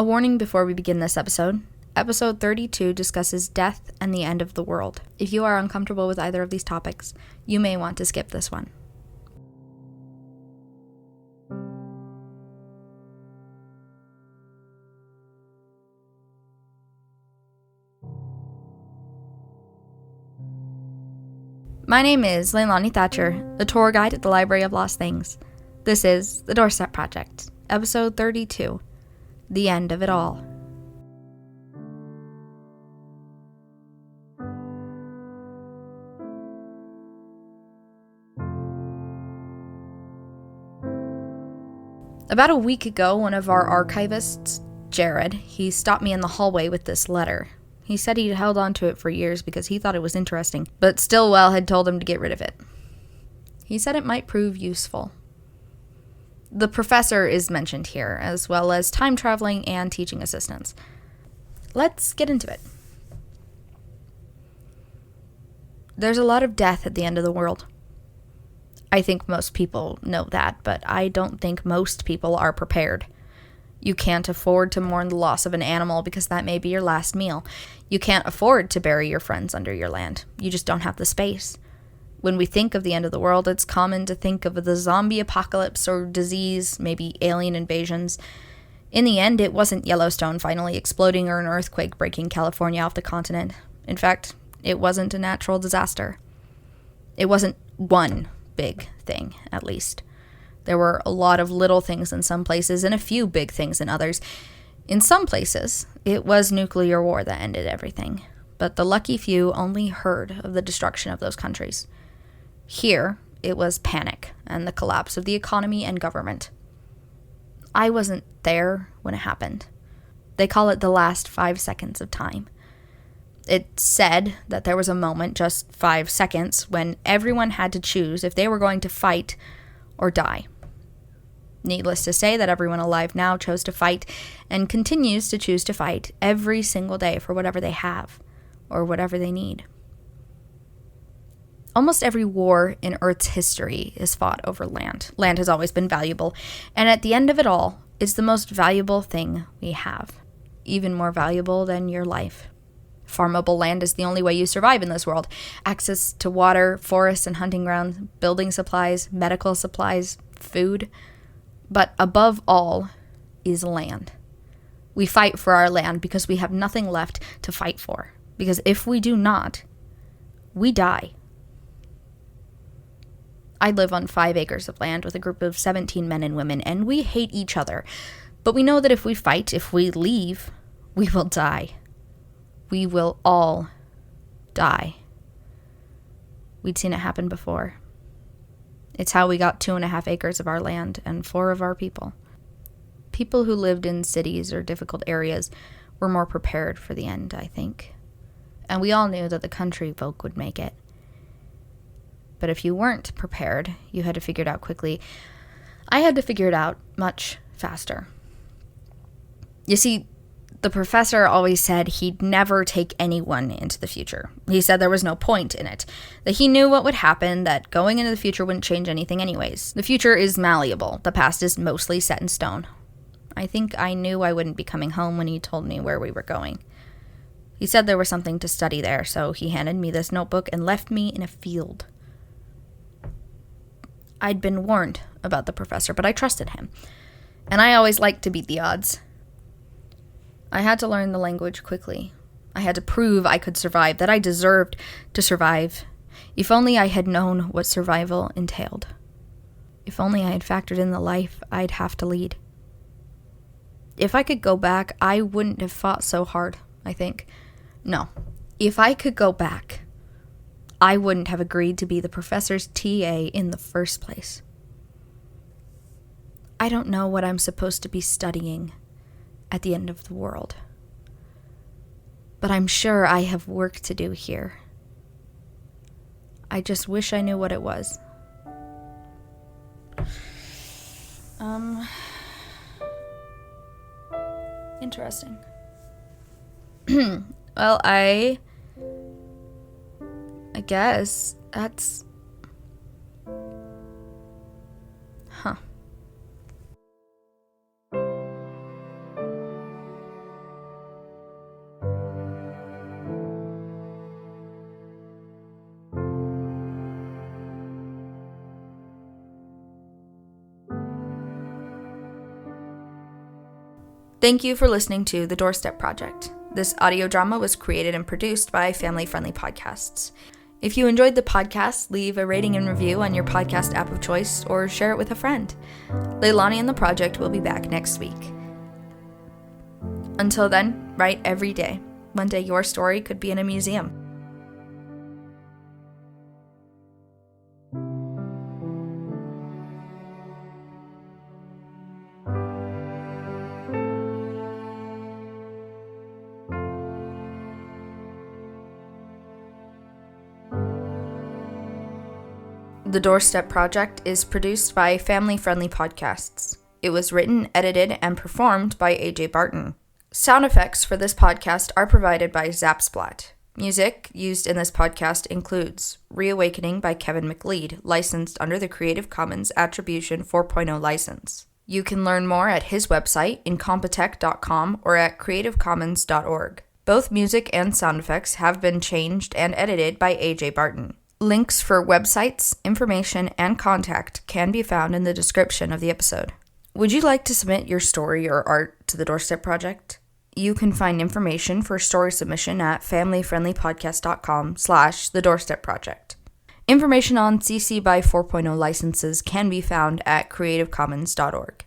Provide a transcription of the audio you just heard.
A warning before we begin this episode. Episode 32 discusses death and the end of the world. If you are uncomfortable with either of these topics, you may want to skip this one. My name is Leilani Thatcher, a tour guide at the Library of Lost Things. This is The Doorstep Project, Episode 32, The End of It All. About a week ago, one of our archivists, Jared, he stopped me in the hallway with this letter. He said he'd held on to it for years because he thought it was interesting, but Stillwell had told him to get rid of it. He said it might prove useful. The professor is mentioned here, as well as time traveling and teaching assistants. Let's get into it. There's a lot of death at the end of the world. I think most people know that, but I don't think most people are prepared. You can't afford to mourn the loss of an animal because that may be your last meal. You can't afford to bury your friends under your land. You just don't have the space. When we think of the end of the world, it's common to think of the zombie apocalypse or disease, maybe alien invasions. In the end, it wasn't Yellowstone finally exploding or an earthquake breaking California off the continent. In fact, it wasn't a natural disaster. It wasn't one big thing, at least. There were a lot of little things in some places and a few big things in others. In some places, it was nuclear war that ended everything, but the lucky few only heard of the destruction of those countries. Here, it was panic and the collapse of the economy and government. I wasn't there when it happened. They call it the last 5 seconds of time. It said that there was a moment, just 5 seconds, when everyone had to choose if they were going to fight or die. Needless to say that everyone alive now chose to fight and continues to choose to fight every single day for whatever they have or whatever they need. Almost every war in Earth's history is fought over land. Land has always been valuable, and at the end of it all, it's the most valuable thing we have, even more valuable than your life. Farmable land is the only way you survive in this world. Access to water, forests and hunting grounds, building supplies, medical supplies, food. But above all is land. We fight for our land because we have nothing left to fight for. Because if we do not, we die. I live on 5 acres of land with a group of 17 men and women, and we hate each other. But we know that if we fight, if we leave, we will die. We will all die. We'd seen it happen before. It's how we got 2.5 acres of our land and 4 of our people. People who lived in cities or difficult areas were more prepared for the end, I think. And we all knew that the country folk would make it. But if you weren't prepared, you had to figure it out quickly. I had to figure it out much faster. You see, the professor always said he'd never take anyone into the future. He said there was no point in it, that he knew what would happen, that going into the future wouldn't change anything anyways. The future is malleable. The past is mostly set in stone. I think I knew I wouldn't be coming home when he told me where we were going. He said there was something to study there, so he handed me this notebook and left me in a field. I'd been warned about the professor, but I trusted him. And I always liked to beat the odds. I had to learn the language quickly. I had to prove I could survive, that I deserved to survive. If only I had known what survival entailed. If only I had factored in the life I'd have to lead. If I could go back, I wouldn't have fought so hard, I think. No. If I could go back, I wouldn't have agreed to be the professor's TA in the first place. I don't know what I'm supposed to be studying at the end of the world. But I'm sure I have work to do here. I just wish I knew what it was. Interesting. Well, I guess that's... Thank you for listening to The Doorstep Project. This audio drama was created and produced by Family Friendly Podcasts. If you enjoyed the podcast, leave a rating and review on your podcast app of choice or share it with a friend. Leilani and the project will be back next week. Until then, write every day. One day your story could be in a museum. The Doorstep Project is produced by Family Friendly Podcasts. It was written, edited, and performed by AJ Barton. Sound effects for this podcast are provided by Zapsplat. Music used in this podcast includes Reawakening by Kevin McLeod, licensed under the Creative Commons Attribution 4.0 license. You can learn more at his website, incompetech.com, or at creativecommons.org. Both music and sound effects have been changed and edited by AJ Barton. Links for websites, information, and contact can be found in the description of the episode. Would you like to submit your story or art to the Doorstep Project? You can find information for story submission at familyfriendlypodcast.com/The Doorstep Project. Information on CC by 4.0 licenses can be found at creativecommons.org.